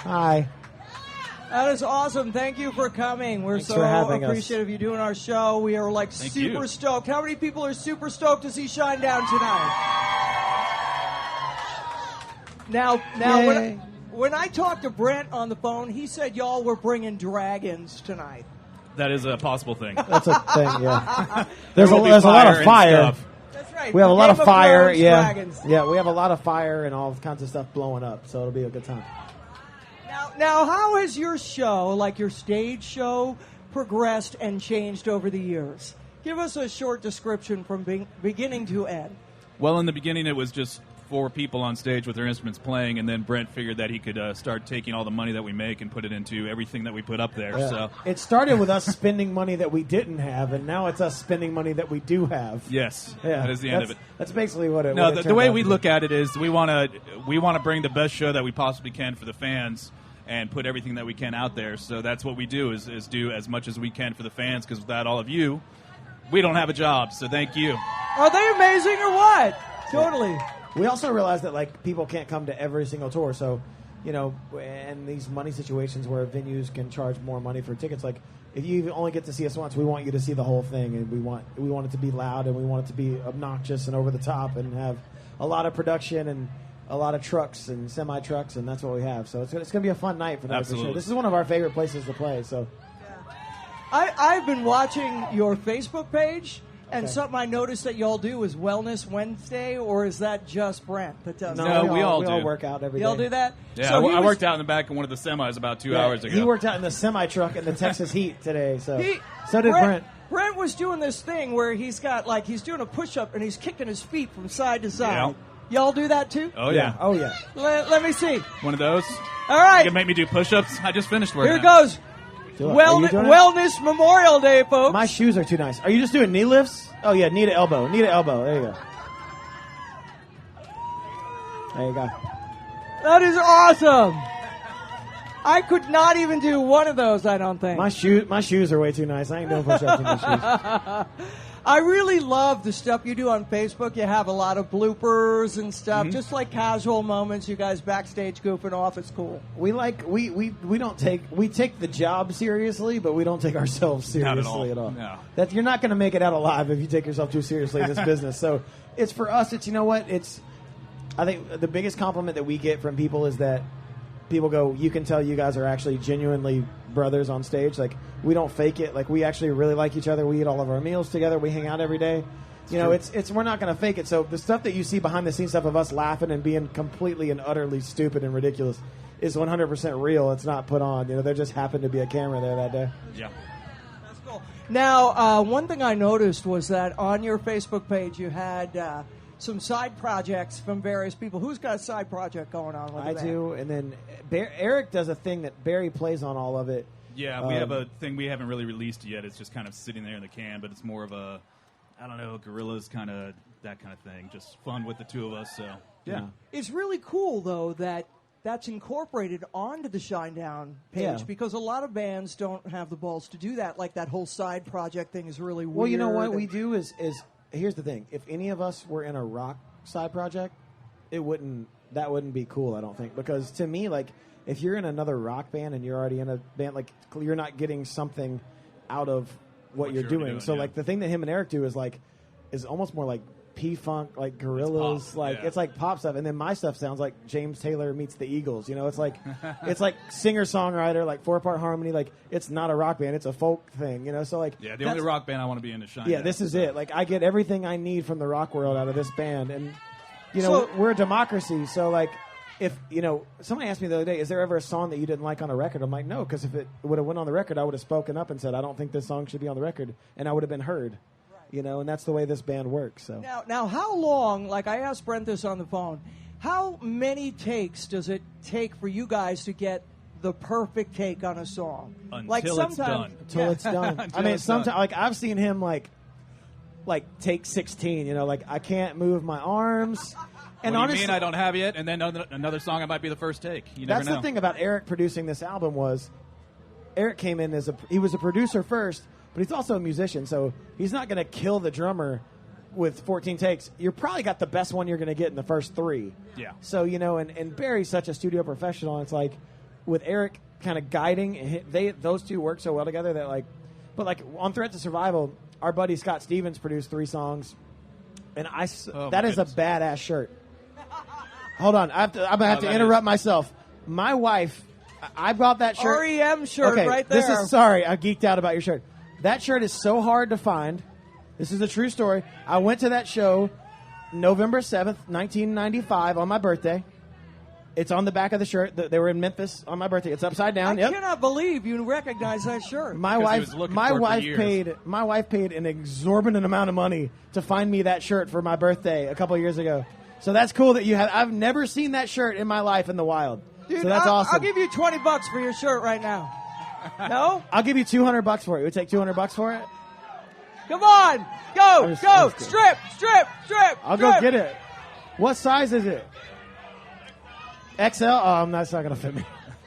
Hi. That is awesome. Thank you for coming. We're Thanks so for having appreciative of you doing our show. We are like super stoked. How many people are super stoked to see Shinedown tonight? Now, when I talked to Brent on the phone, he said y'all were bringing dragons tonight. That is a possible thing. That's a thing, yeah. There's a lot of fire. That's right. We have a lot of fire, Dragons. Yeah, we have a lot of fire and all kinds of stuff blowing up, so it'll be a good time. Now, how has your show, like your stage show, progressed and changed over the years? Give us a short description from beginning to end. Well, in the beginning, it was just 4 people on stage with their instruments playing, and then Brent figured that he could start taking all the money that we make and put it into everything that we put up there. Yeah. So it started with us spending money that we didn't have, and now it's us spending money that we do have. Yes, yeah, that is the end of it. That's basically what it. No, what it the way turned we out to look at it is we want to bring the best show that we possibly can for the fans and put everything that we can out there. So that's what we do is do as much as we can for the fans, because without all of you, we don't have a job. So thank you. Are they amazing or what? Totally. We also realize that like people can't come to every single tour, so and these money situations where venues can charge more money for tickets, like if you only get to see us once, we want you to see the whole thing, and we want it to be loud, and we want it to be obnoxious and over the top, and have a lot of production and a lot of trucks and semi trucks, and that's what we have. So it's going to be a fun night for that. For sure. This is one of our favorite places to play. So I've been watching your Facebook page. And something I noticed that y'all do is Wellness Wednesday, or is that just Brent that does that? No, we all do. work out every day. Y'all do that? Yeah, so I worked out in the back of one of the semis about 2 hours ago. He worked out in the semi truck in the Texas heat today. So did Brent. Brent was doing this thing where he's doing a push-up and he's kicking his feet from side to side. Yeah. Y'all do that too? Oh, yeah. Oh, yeah. Let me see. One of those? All right. You can make me do push-ups? I just finished working. Here goes. Wellness Memorial Day, folks. My shoes are too nice. Are you just doing knee lifts? Oh, yeah, knee to elbow. Knee to elbow. There you go. There you go. That is awesome. I could not even do one of those, I don't think. My shoes are way too nice. I ain't doing push-ups in my shoes. I really love the stuff you do on Facebook. You have a lot of bloopers and stuff, just like casual moments. You guys backstage goofing off. It's cool. We take the job seriously, but we don't take ourselves seriously at all. No. That you're not going to make it out alive if you take yourself too seriously in this business. So it's for us. It's I think the biggest compliment that we get from people is that people go, you can tell you guys are actually genuinely brothers on stage. Like, we don't fake it. Like, we actually really like each other. We eat all of our meals together. We hang out every day. We're not going to fake it. So the stuff that you see behind the scenes stuff of us laughing and being completely and utterly stupid and ridiculous is 100% real. It's not put on. There just happened to be a camera there that day. Yeah. That's cool. Now, one thing I noticed was that on your Facebook page you had some side projects from various people. Who's got a side project going on with I do, and then Eric does a thing that Barry plays on all of it. Yeah, we have a thing we haven't really released yet. It's just kind of sitting there in the can, but it's more of a, I don't know, guerrillas kind of, that kind of thing. Just fun with the two of us, so, yeah. It's really cool, though, that that's incorporated onto the Shinedown page, because a lot of bands don't have the balls to do that. Like, that whole side project thing is really weird. Well, you know what we do is here's the thing. If any of us were in a rock side project, that wouldn't be cool, I don't think. Because to me, like, if you're in another rock band and you're already in a band, like, you're not getting something out of what you're doing. So, like, the thing that him and Eric do is almost more like P-Funk, like Gorillaz, it's like pop stuff. And then my stuff sounds like James Taylor meets the Eagles. It's like singer-songwriter, like 4-part harmony. Like, it's not a rock band, it's a folk thing. So like the only rock band I want to be in is Shinedown. Yeah, this is it. Like, I get everything I need from the rock world out of this band, and So, we're a democracy. So like, if somebody asked me the other day, is there ever a song that you didn't like on a record? I'm like, no, because if it would have went on the record, I would have spoken up and said, I don't think this song should be on the record, and I would have been heard. And that's the way this band works. So now, how long? Like, I asked Brent this on the phone. How many takes does it take for you guys to get the perfect take on a song? Until it's done. Until it's done. I mean, sometimes, like, I've seen him like take 16. Like, I can't move my arms. And what do honestly, you mean I don't have it? And then another song, it might be the first take. You never know. That's the thing about Eric producing this album was Eric came in he was a producer first, but he's also a musician, so he's not going to kill the drummer with 14 takes. You're probably got the best one you're going to get in the first 3. Yeah. So, and Barry's such a studio professional, and it's like, with Eric kind of guiding, those two work so well together that like, but like on Threat to Survival, our buddy Scott Stevens produced 3 songs, and that is a badass shirt. Hold on, I'm gonna have to interrupt myself. My wife, I bought that shirt. REM shirt right there. Sorry, I geeked out about your shirt. That shirt is so hard to find. This is a true story. I went to that show November 7th, 1995 on my birthday. It's on the back of the shirt. They were in Memphis on my birthday. It's upside down. I cannot believe you recognize that shirt. My wife paid an exorbitant amount of money to find me that shirt for my birthday a couple years ago. So that's cool that you have. I've never seen that shirt in my life in the wild. Dude, so that's awesome. I'll give you $20 for your shirt right now. No? I'll give you $200 for it. You would take $200 for it? Come on, go, strip. I'll go get it. What size is it? XL? Oh, that's not going to fit me.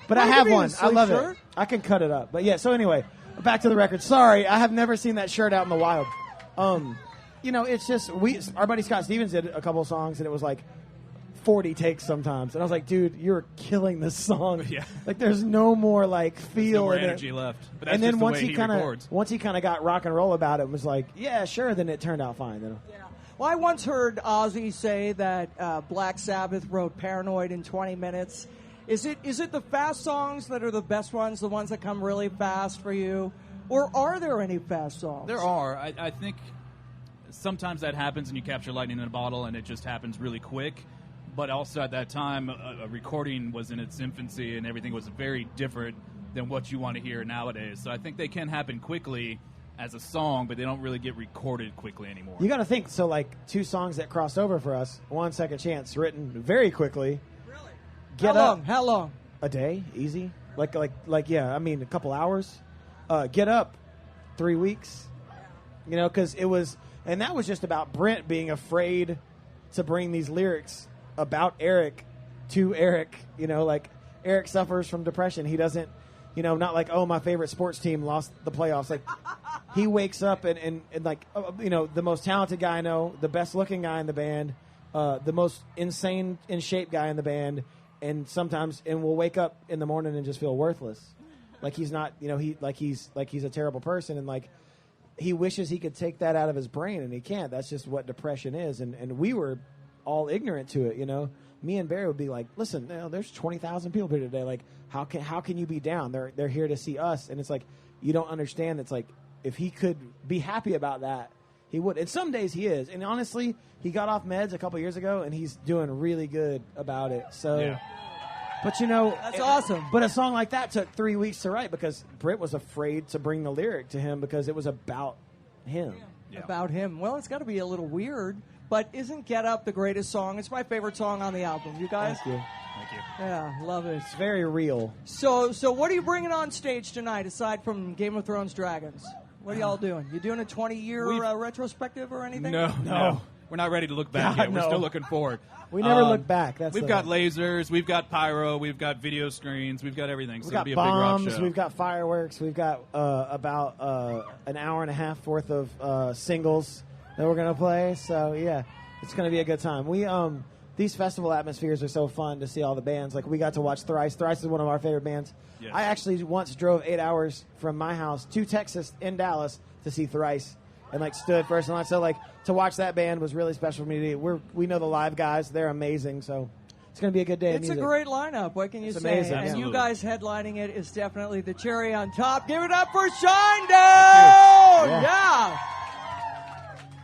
But I have one. I love it. I can cut it up. But yeah, so anyway, back to the record. Sorry, I have never seen that shirt out in the wild. It's just, our buddy Scott Stevens did a couple of songs, and it was like 40 takes sometimes. And I was like, dude, you're killing this song. Yeah. Like, there's no more, like, feel in it. Energy left. But that's and then just once the way he kind of got rock and roll about it, was like, yeah, sure, then it turned out fine. Yeah. Well, I once heard Ozzy say that Black Sabbath wrote Paranoid in 20 minutes. Is it the fast songs that are the best ones, the ones that come really fast for you? Or are there any fast songs? There are. I think sometimes that happens and you capture lightning in a bottle and it just happens really quick. But also at that time, a recording was in its infancy and everything was very different than what you want to hear nowadays. So I think they can happen quickly as a song, but they don't really get recorded quickly anymore. You got to think, so like 2 songs that crossed over for us, One Second Chance, written very quickly. Really? How long? A day, easy. Yeah, I mean a couple hours. Get Up, 3 weeks. Because it was, and that was just about Brent being afraid to bring these lyrics about Eric to Eric. Like Eric suffers from depression. He doesn't, not like, oh, my favorite sports team lost the playoffs. Like, he wakes up and like, the most talented guy I know, the best looking guy in the band, the most insane in shape guy in the band, and will wake up in the morning and just feel worthless. Like he's not, he's a terrible person, and like he wishes he could take that out of his brain, and he can't. That's just what depression is, and we were all ignorant to it. Me and Barry would be like, listen, there's 20,000 people here today. Like, how can you be down? They're here to see us, and it's like you don't understand. It's like if he could be happy about that, he would. And some days he is. And honestly, he got off meds a couple years ago, and he's doing really good about it. So. Yeah. But that's awesome. But a song like that took 3 weeks to write because Britt was afraid to bring the lyric to him because it was about him. Yeah. About him. Well, it's got to be a little weird, but isn't Get Up the greatest song? It's my favorite song on the album. You guys? Thank you. Yeah, love it. It's very real. So what are you bringing on stage tonight aside from Game of Thrones Dragons? What are y'all doing? You doing a 20-year retrospective or anything? No. We're not ready to look back yet. We're still looking forward. We never look back. We've got lasers, we've got pyro, we've got video screens, we've got everything. So We've got it'll be a big rock bombs, show. we've got fireworks, we've got about an hour and a half worth of singles that we're going to play. So, yeah, it's going to be a good time. We these festival atmospheres are so fun to see all the bands. Like, we got to watch Thrice. Thrice is one of our favorite bands. Yes. I actually once drove 8 hours from my house to Texas in Dallas to see Thrice. And, like, stood first in line. So, like, to watch that band was really special for me. We know the live guys. They're amazing. So, it's going to be a good day of It's music. a great lineup. What can you It's say? amazing. And Absolutely. you guys headlining it is definitely the cherry on top. Give it up for Shinedown! Yeah.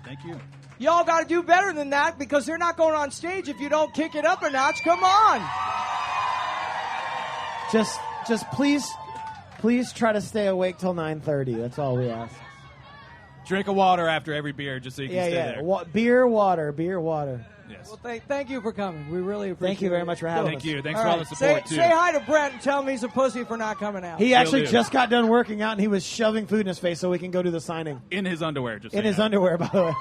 Thank you. Y'all got to do better than that because they're not going on stage if you don't kick it up a notch. Come on. Just please try to stay awake till 9:30. That's all we ask. Drink a water after every beer just so you can stay there. Beer, water. Yes. Well, thank you for coming. We really appreciate it. Thank you very much for having Thank us. you. Thanks All for all right. the support, too. Say hi to Brent and tell him he's a pussy for not coming out. He actually do. just got done working out, and he was shoving food in his face so we can go do the signing. In his underwear, just so In you his know. underwear, by the way.